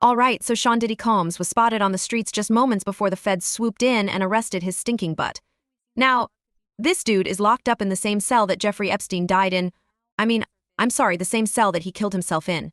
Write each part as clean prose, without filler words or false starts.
All right, so Sean Diddy Combs was spotted on the streets just moments before the feds swooped in and arrested his stinking butt. Now, this dude is locked up in the same cell that Jeffrey Epstein died in. The same cell that he killed himself in.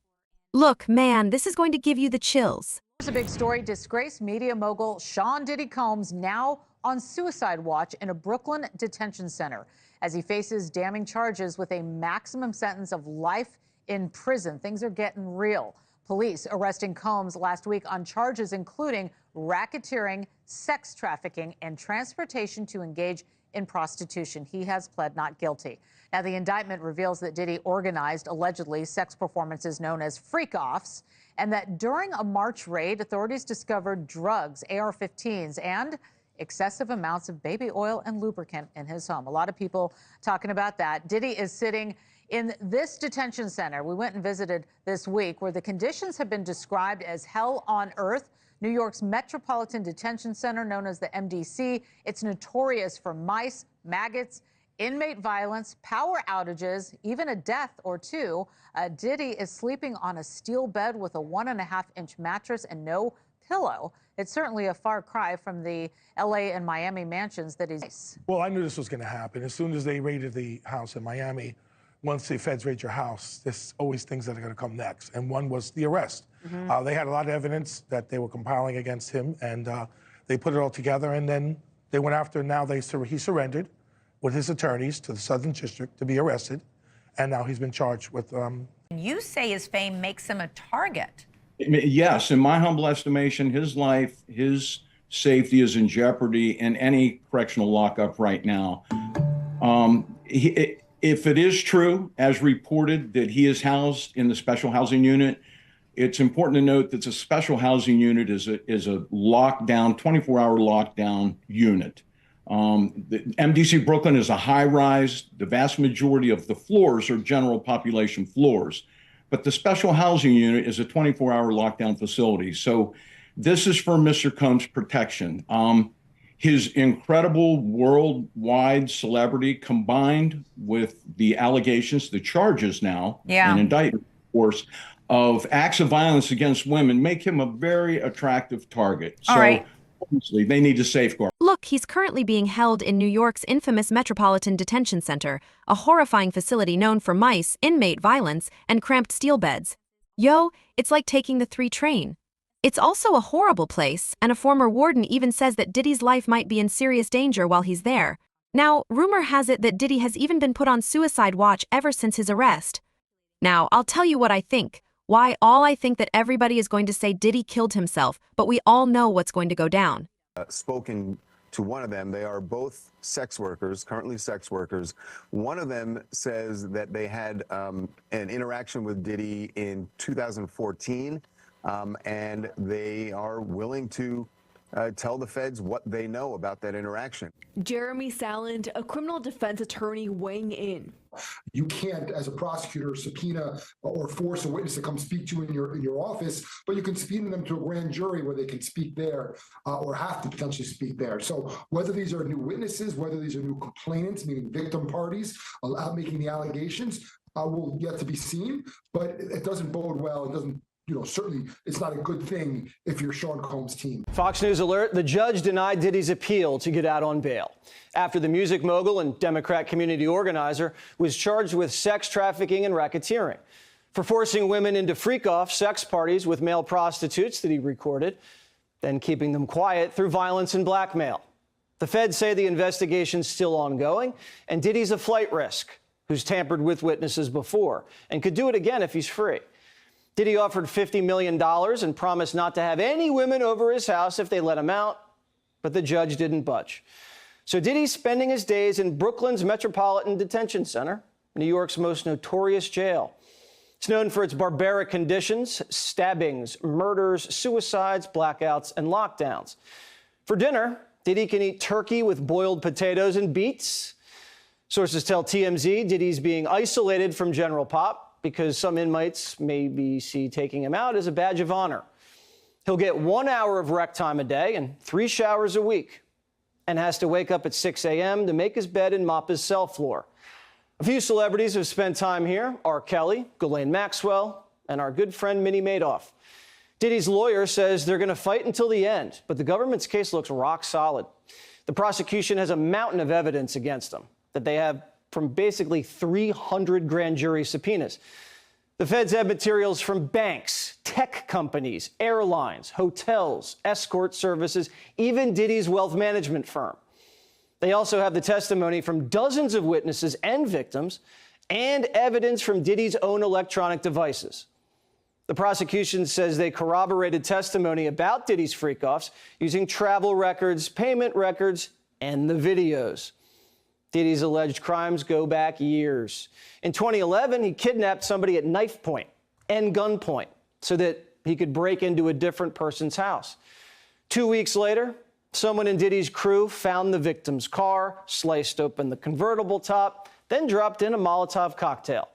Look, man, this is going to give you the chills. Here's a big story. Disgraced media mogul Sean Diddy Combs now on suicide watch in a Brooklyn detention center as he faces damning charges with a maximum sentence of life in prison. Things are getting real. Police arresting Combs last week on charges including racketeering, sex trafficking, and transportation to engage in prostitution. He has pled not guilty. Now, the indictment reveals that Diddy organized, allegedly, sex performances known as freak-offs, and that during a March raid, authorities discovered drugs, AR-15s, and excessive amounts of baby oil and lubricant in his home. A lot of people talking about that. Diddy is sitting in this detention center we went and visited this week, where the conditions have been described as hell on earth. New York's Metropolitan Detention Center, known as the MDC, it's notorious for mice, maggots, inmate violence, power outages, even a death or two. Diddy is sleeping on a steel bed with a 1.5-inch mattress and no pillow. It's certainly a far cry from the LA and Miami mansions that he's. Well, I knew this was going to happen. As soon as they raided the house in Miami, once the feds raid your house, there's always things that are going to come next. And one was the arrest. They had a lot of evidence that they were compiling against him, and they put it all together, and then they went after. Now he surrendered with his attorneys to the Southern District to be arrested, and now he's been charged with. You say his fame makes him a target. Yes, in my humble estimation, his life, his safety is in jeopardy in any correctional lockup right now. If it is true, as reported, that he is housed in the special housing unit, it's important to note that the special housing unit is a lockdown, 24-hour lockdown unit. The MDC Brooklyn is a high-rise. The vast majority of the floors are general population floors. But the special housing unit is a 24-hour lockdown facility. So this is for Mr. Combs' protection. His incredible worldwide celebrity combined with the allegations, the charges now, and indictment, of course, of acts of violence against women make him a very attractive target. So obviously they need to safeguard. Look, he's currently being held in New York's infamous Metropolitan Detention Center, a horrifying facility known for mice, inmate violence, and cramped steel beds. Yo, it's like taking the 3 train. It's also a horrible place, and a former warden even says that Diddy's life might be in serious danger while he's there. Now, rumor has it that Diddy has even been put on suicide watch ever since his arrest. Now, I'll tell you what I think. I think that everybody is going to say Diddy killed himself, but we all know what's going to go down. Spoken to one of them. They are both sex workers, currently sex workers. One of them says that they had an interaction with Diddy in 2014, and they are willing to tell the feds what they know about that interaction. Jeremy Saland, a criminal defense attorney, weighing in. You can't, as a prosecutor, subpoena or force a witness to come speak to you in your office, but you can subpoena them to a grand jury where they can speak there or have to potentially speak there. So whether these are new witnesses, whether these are new complainants, meaning victim parties, out making the allegations, will yet to be seen. But it doesn't bode well. It doesn't. Certainly it's not a good thing if you're Sean Combs' team. Fox News alert, the judge denied Diddy's appeal to get out on bail after the music mogul and Democrat community organizer was charged with sex trafficking and racketeering for forcing women into freak-off sex parties with male prostitutes that he recorded, then keeping them quiet through violence and blackmail. The feds say the investigation's still ongoing, and Diddy's a flight risk who's tampered with witnesses before and could do it again if he's free. Diddy offered $50 million and promised not to have any women over his house if they let him out, but the judge didn't budge. So Diddy's spending his days in Brooklyn's Metropolitan Detention Center, New York's most notorious jail. It's known for its barbaric conditions, stabbings, murders, suicides, blackouts, and lockdowns. For dinner, Diddy can eat turkey with boiled potatoes and beets. Sources tell TMZ Diddy's being isolated from General Pop because some inmates maybe see taking him out as a badge of honor. He'll get 1 hour of rec time a day and 3 showers a week, and has to wake up at 6 a.m. to make his bed and mop his cell floor. A few celebrities who have spent time here: R. Kelly, Ghislaine Maxwell, and our good friend Minnie Madoff. Diddy's lawyer says they're going to fight until the end, but the government's case looks rock solid. The prosecution has a mountain of evidence against them that they have from basically 300 grand jury subpoenas. The feds have materials from banks, tech companies, airlines, hotels, escort services, even Diddy's wealth management firm. They also have the testimony from dozens of witnesses and victims and evidence from Diddy's own electronic devices. The prosecution says they corroborated testimony about Diddy's freak-offs using travel records, payment records, and the videos. Diddy's alleged crimes go back years. In 2011, he kidnapped somebody at knife point and gunpoint so that he could break into a different person's house. 2 weeks later, someone in Diddy's crew found the victim's car, sliced open the convertible top, then dropped in a Molotov cocktail.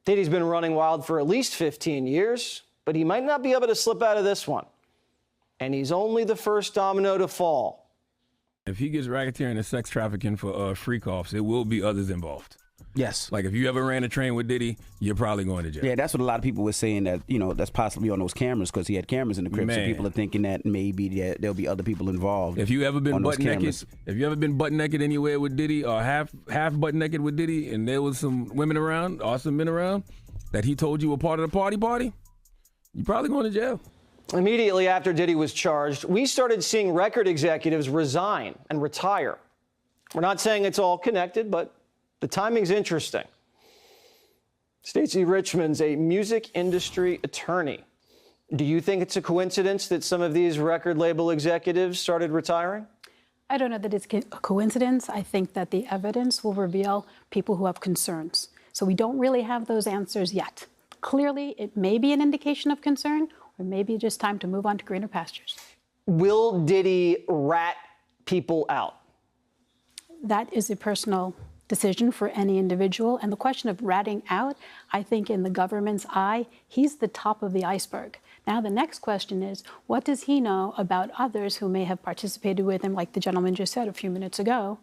Diddy's been running wild for at least 15 years, but he might not be able to slip out of this one. And he's only the first domino to fall. If he gets racketeering and sex trafficking for freak-offs, it will be others involved. Yes. Like if you ever ran a train with Diddy, you're probably going to jail. Yeah, that's what a lot of people were saying, that, you know, that's possibly on those cameras because he had cameras in the crib. So people are thinking that maybe there'll be other people involved. If you ever been butt naked anywhere with Diddy, or half butt naked with Diddy, and there was some women around or some men around that he told you were part of the party, you're probably going to jail. Immediately after Diddy was charged, we started seeing record executives resign and retire. We're not saying it's all connected, but the timing's interesting. Stacey Richmond's a music industry attorney. Do you think it's a coincidence that some of these record label executives started retiring? I don't know that it's a coincidence. I think that the evidence will reveal people who have concerns. So we don't really have those answers yet. Clearly, it may be an indication of concern, or maybe just time to move on to greener pastures. Will Diddy rat people out? That is a personal decision for any individual. And the question of ratting out, I think in the government's eye, he's the top of the iceberg. Now, the next question is, what does he know about others who may have participated with him, like the gentleman just said a few minutes ago?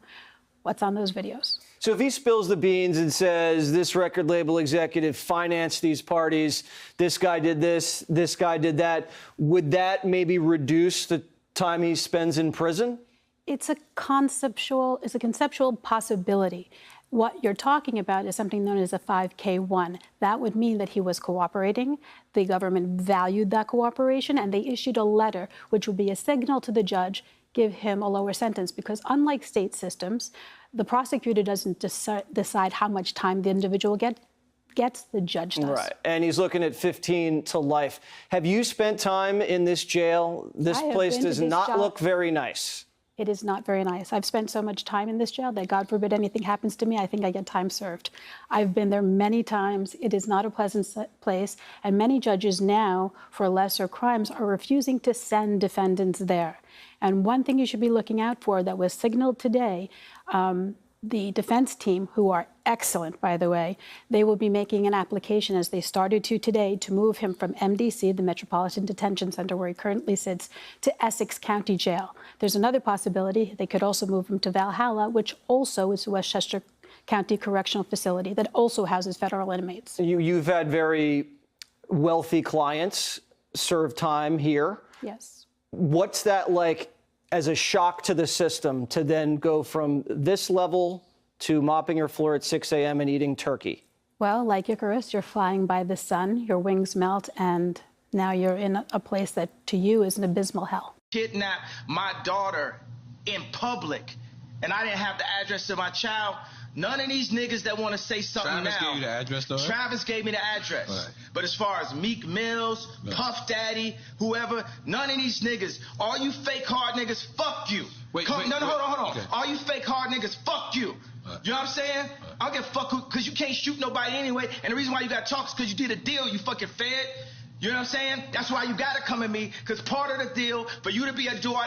What's on those videos? So if he spills the beans and says this record label executive financed these parties, this guy did this guy did that, would that maybe reduce the time he spends in prison? It's a conceptual possibility. What you're talking about is something known as a 5K1. That would mean that he was cooperating. The government valued that cooperation, and they issued a letter, which would be a signal to the judge, give him a lower sentence. Because unlike state systems, the prosecutor doesn't decide how much time the individual gets, the judge does. Right, and he's looking at 15 to life. Have you spent time in this jail? This place does not look very nice. It is not very nice. I've spent so much time in this jail that God forbid anything happens to me, I think I get time served. I've been there many times. It is not a pleasant place. And many judges now, for lesser crimes, are refusing to send defendants there. And one thing you should be looking out for that was signaled today, the defense team, who are excellent, by the way, they will be making an application, as they started to today, to move him from MDC, the Metropolitan Detention Center, where he currently sits, to Essex County Jail. There's another possibility. They could also move him to Valhalla, which also is a Westchester County Correctional Facility that also houses federal inmates. You've had very wealthy clients serve time here. Yes. What's that like as a shock to the system to then go from this level to mopping your floor at 6 a.m. and eating turkey? Well, like Icarus, you're flying by the sun, your wings melt, and now you're in a place that to you is an abysmal hell. Kidnapped my daughter in public, and I didn't have the address of my child. None of these niggas that want to say something Travis now. Gave you the address, though? Travis gave me the address. Right. But as far as Meek Mills, Puff Daddy, whoever, none of these niggas, all you fake hard niggas, fuck you. Hold on. Okay. All you fake hard niggas, fuck you. You know what I'm saying? I don't give a fuck because you can't shoot nobody anyway. And the reason why you got to talk is because you did a deal, you fucking fed. You know what I'm saying? That's why you got to come at me, because part of the deal for you to be a door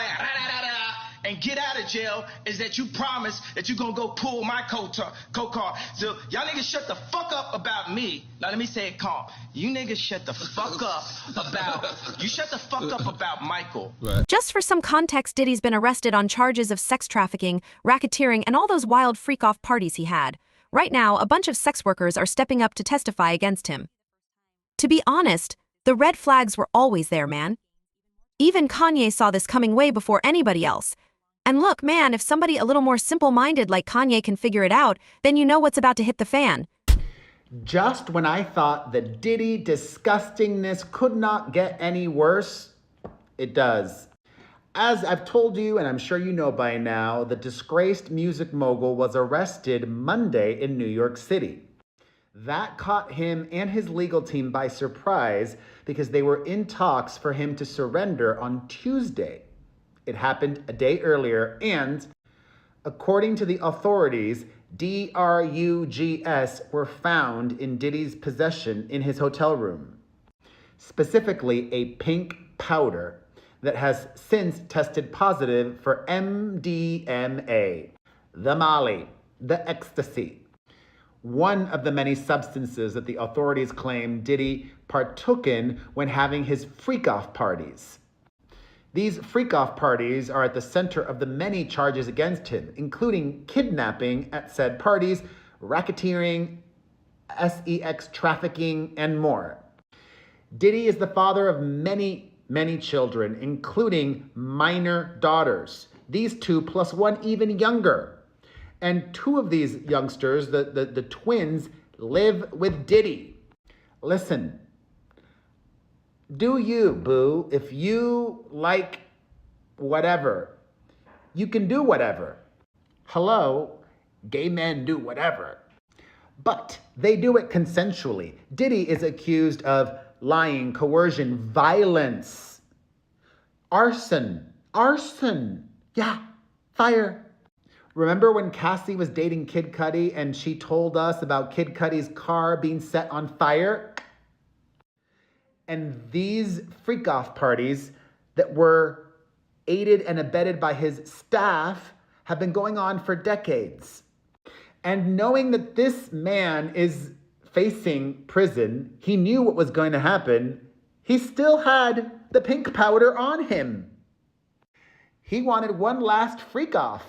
and get out of jail is that you promise that you're going to go pull my co-car. So y'all niggas shut the fuck up about me. Now let me say it calm. You niggas shut the fuck up about Michael. Right. Just for some context, Diddy's been arrested on charges of sex trafficking, racketeering, and all those wild freak-off parties he had. Right now, a bunch of sex workers are stepping up to testify against him. To be honest, The red flags were always there, man. Even Kanye saw this coming way before anybody else. And look, man, if somebody a little more simple-minded like Kanye can figure it out, then you know what's about to hit the fan. Just when I thought the Diddy disgustingness could not get any worse, it does. As I've told you, and I'm sure you know by now, the disgraced music mogul was arrested Monday in New York City. That caught him and his legal team by surprise because they were in talks for him to surrender on Tuesday. It happened a day earlier, and according to the authorities, drugs were found in Diddy's possession in his hotel room. Specifically, a pink powder that has since tested positive for MDMA, the Molly, the ecstasy, one of the many substances that the authorities claim Diddy partook in when having his freak-off parties. These freak-off parties are at the center of the many charges against him, including kidnapping at said parties, racketeering, sex trafficking, and more. Diddy is the father of many children, including minor daughters. These two plus one even younger. And two of these youngsters, the twins, live with Diddy. Listen, do you, boo. If you like whatever, you can do whatever. Hello, gay men do whatever. But they do it consensually. Diddy is accused of lying, coercion, violence, arson. Yeah, fire. Remember when Cassie was dating Kid Cudi and she told us about Kid Cudi's car being set on fire? And these freak-off parties that were aided and abetted by his staff have been going on for decades. And knowing that this man is facing prison, he knew what was going to happen. He still had the pink powder on him. He wanted one last freak-off.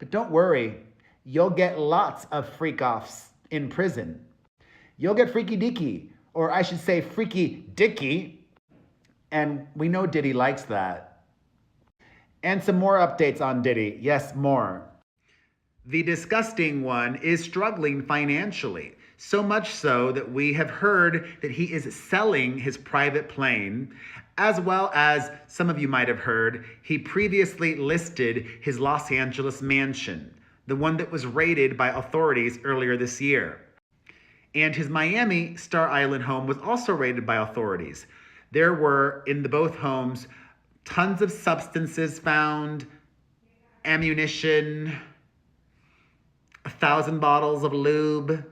But don't worry, you'll get lots of freak-offs in prison. You'll get freaky deaky, or I should say freaky dicky, and we know Diddy likes that. And some more updates on Diddy. Yes, more. The disgusting one is struggling financially, so much so that we have heard that he is selling his private plane, as well as, some of you might have heard, he previously listed his Los Angeles mansion, the one that was raided by authorities earlier this year. And his Miami Star Island home was also raided by authorities. There were, in the both homes, tons of substances found, ammunition, 1,000 bottles of lube.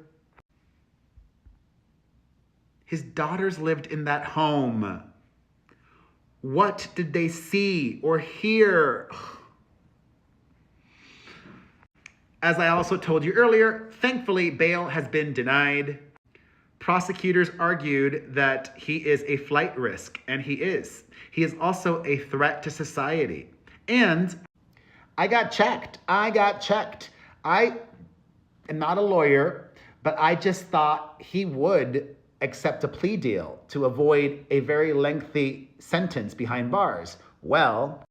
His daughters lived in that home. What did they see or hear? As I also told you earlier, thankfully, bail has been denied. Prosecutors argued that he is a flight risk, and he is. He is also a threat to society. And I got checked. I am not a lawyer, but I just thought he would accept a plea deal to avoid a very lengthy sentence behind bars. Well,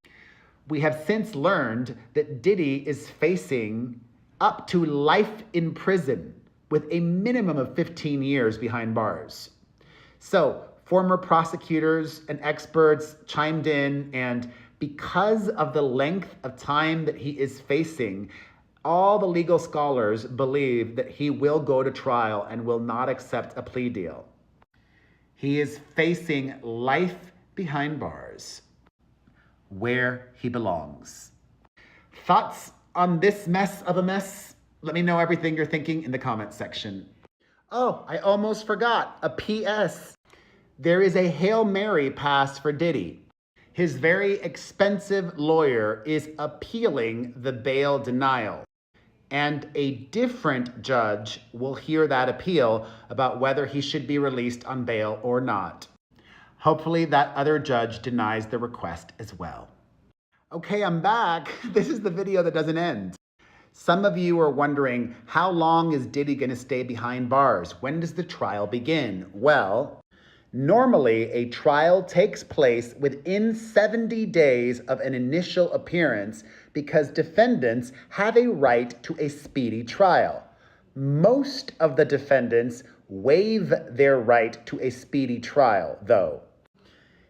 we have since learned that Diddy is facing up to life in prison with a minimum of 15 years behind bars. So former prosecutors and experts chimed in, and because of the length of time that he is facing, all the legal scholars believe that he will go to trial and will not accept a plea deal. He is facing life behind bars, where he belongs. Thoughts on this mess of a mess? Let me know everything you're thinking in the comments section. Oh, I almost forgot, a PS. There is a Hail Mary pass for Diddy. His very expensive lawyer is appealing the bail denial, and a different judge will hear that appeal about whether he should be released on bail or not. Hopefully that other judge denies the request as well. Okay, I'm back. This is the video that doesn't end. Some of you are wondering, how long is Diddy going to stay behind bars? When does the trial begin? Well, Normally, a trial takes place within 70 days of an initial appearance because defendants have a right to a speedy trial. Most of the defendants waive their right to a speedy trial, though.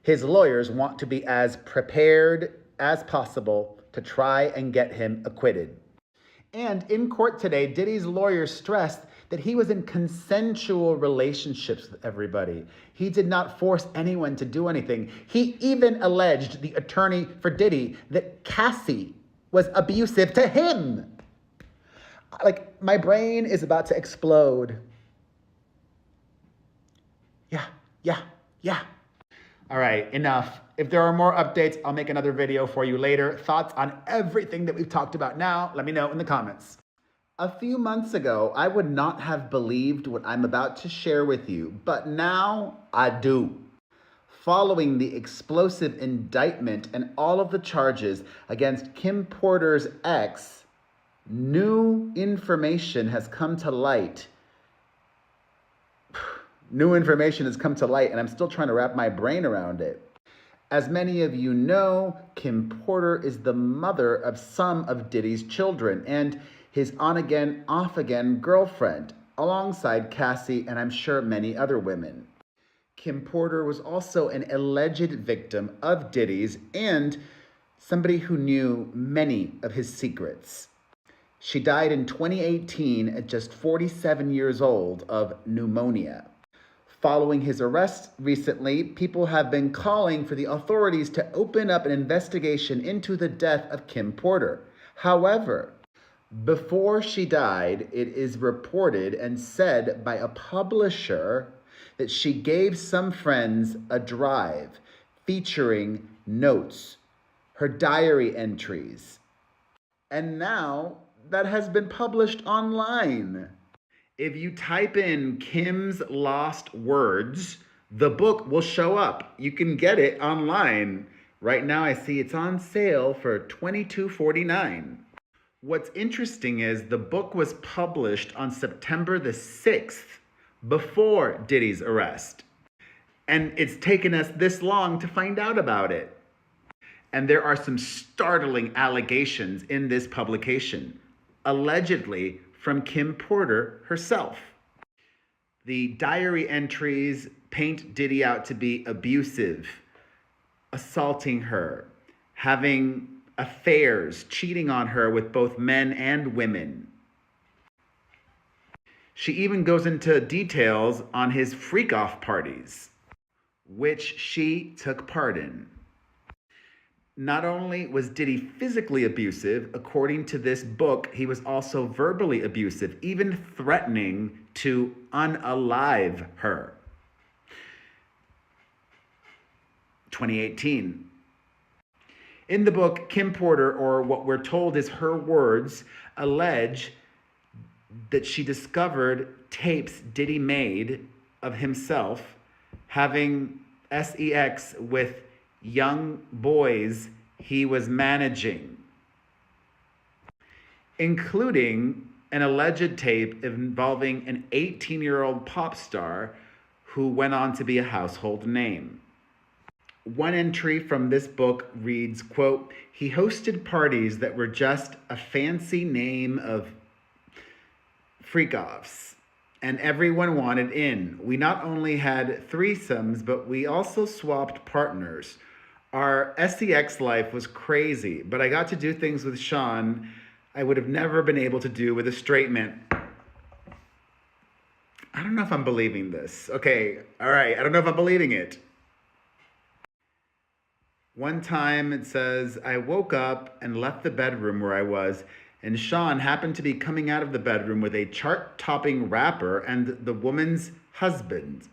His lawyers want to be as prepared as possible to try and get him acquitted. And in court today, Diddy's lawyers stressed that he was in consensual relationships with everybody. He did not force anyone to do anything. He even alleged, the attorney for Diddy, that Cassie was abusive to him. Like, my brain is about to explode. Yeah. All right, enough. If there are more updates, I'll make another video for you later. Thoughts on everything that we've talked about now, let me know in the comments. A few months ago, I would not have believed what I'm about to share with you, but now I do. Following the explosive indictment and all of the charges against Kim Porter's ex, new information has come to light. New information has come to light, and I'm still trying to wrap my brain around it. As many of you know, Kim Porter is the mother of some of Diddy's children and his on-again, off-again girlfriend, alongside Cassie and I'm sure many other women. Kim Porter was also an alleged victim of Diddy's and somebody who knew many of his secrets. She died in 2018 at just 47 years old of pneumonia. Following his arrest recently, people have been calling for the authorities to open up an investigation into the death of Kim Porter. However, before she died, it is reported and said by a publisher that she gave some friends a drive featuring notes, her diary entries. And now that has been published online. If you type in Kim's Lost Words, the book will show up. You can get it online. Right now I see it's on sale for $22.49. What's interesting is the book was published on September the 6th, before Diddy's arrest. And it's taken us this long to find out about it. And there are some startling allegations in this publication, allegedly from Kim Porter herself. The diary entries paint Diddy out to be abusive, assaulting her, having affairs, cheating on her with both men and women. She even goes into details on his freak-off parties, which she took part in. Not only was Diddy physically abusive, according to this book, he was also verbally abusive, even threatening to unalive her. 2018. In the book, Kim Porter, or what we're told is her words, allege that she discovered tapes Diddy made of himself having sex with young boys he was managing, including an alleged tape involving an 18-year-old pop star who went on to be a household name. One entry from this book reads, quote, "He hosted parties that were just a fancy name of freak-offs, and everyone wanted in. We not only had threesomes, but we also swapped partners. Our sex life was crazy, but I got to do things with Sean I would have never been able to do with a straight man." I don't know if I'm believing this. Okay, all right, I don't know if I'm believing it. One time it says, "I woke up and left the bedroom where I was, and Sean happened to be coming out of the bedroom with a chart-topping rapper and the woman's husband."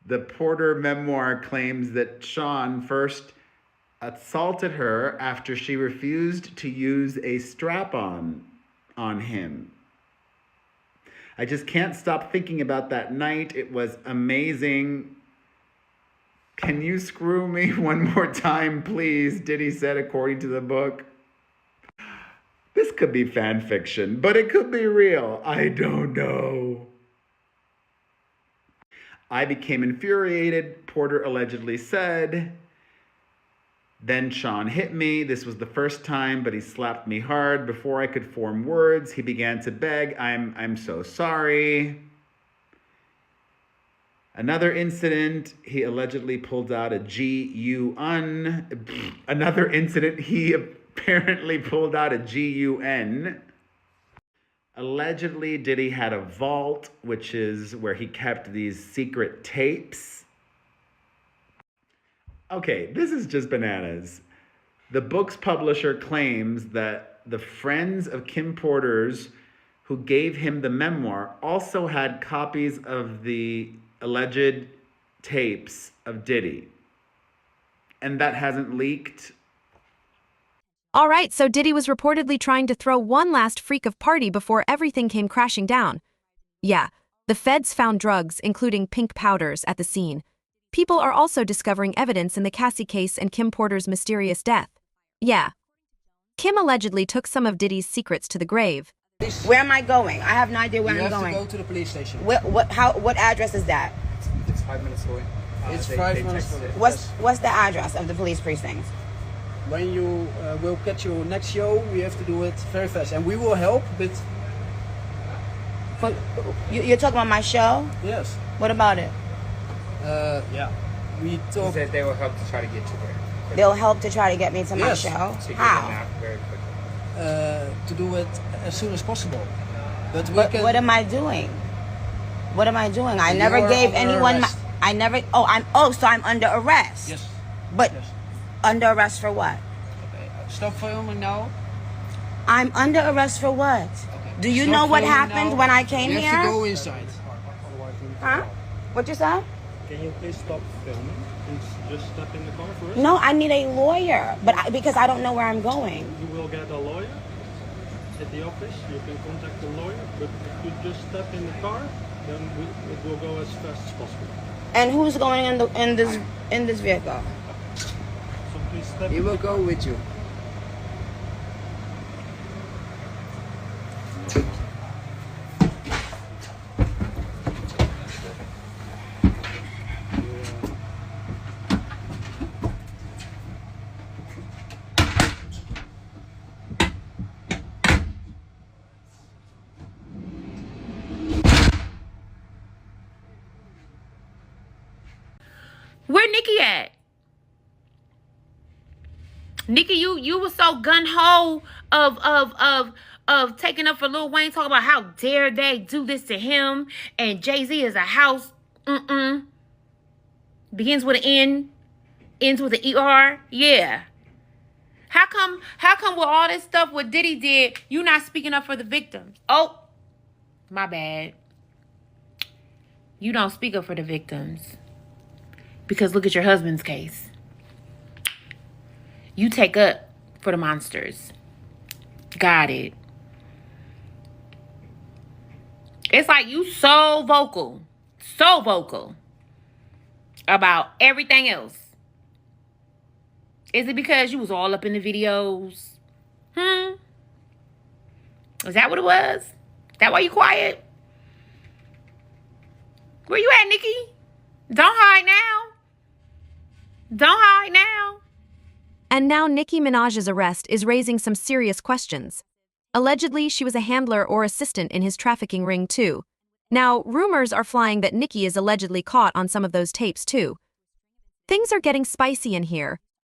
The Porter memoir claims that Sean first assaulted her after she refused to use a strap-on on him. "I just can't stop thinking about that night. It was amazing. Can you screw me one more time, please?" Diddy said, according to the book. This could be fan fiction, but it could be real. I don't know. I became infuriated, Porter allegedly said. Then Sean hit me. This was the first time, but he slapped me hard. Before I could form words, he began to beg, I'm so sorry. Another incident, he allegedly pulled out a GUN. Another incident, he apparently pulled out a GUN. Allegedly, Diddy had a vault, which is where he kept these secret tapes. Okay, this is just bananas. The book's publisher claims that the friends of Kim Porter's who gave him the memoir also had copies of the alleged tapes of Diddy. And that hasn't leaked. All right, so Diddy was reportedly trying to throw one last freak of party before everything came crashing down. Yeah, the feds found drugs, including pink powders, at the scene. People are also discovering evidence in the Cassie case and Kim Porter's mysterious death. Yeah. Kim allegedly took some of Diddy's secrets to the grave. Where am I going? I have no idea where I'm going. You have to go to the police station. What address is that? It's 5 minutes away. It's 5 minutes away. What's the address of the police precinct? When you will get your next show, we have to do it very fast, and we will help. But you're talking about my show? Yes. What about it? Yeah. We talk. That they will help to try to get you there. They'll help to try to get me to my show. So you How? can out very quickly. To do it as soon as possible. But what am I doing? What am I doing? I never gave anyone my. I never. So I'm under arrest. Yes. But under arrest for what? Okay. Stop filming now. I'm under arrest for what? Okay. Do you know what happened when I came here? You have to go inside. Huh? What you said? Can you please stop filming and just step in the car first? No, I need a lawyer, because I don't know where I'm going. You will get a lawyer at the office. You can contact the lawyer, but if you just step in the car, then it will go as fast as possible. And who's going in this vehicle? So please step. He will go with you. Where Nikki at? Nikki, you were so gun-ho of taking up for Lil Wayne, talking about how dare they do this to him, and Jay-Z is a house. Begins with an N, ends with an ER. Yeah. How come with all this stuff what Diddy did, you not speaking up for the victims? Oh, my bad. You don't speak up for the victims. Because look at your husband's case. You take up for the monsters. Got it. It's like you so vocal about everything else. Is it because you was all up in the videos? Is that what it was? That why you quiet? Where you at, Nikki? Don't hide now. Don't hide now. And now Nicki Minaj's arrest is raising some serious questions. Allegedly, she was a handler or assistant in his trafficking ring too. Now, rumors are flying that Nicki is allegedly caught on some of those tapes too. Things are getting spicy in here.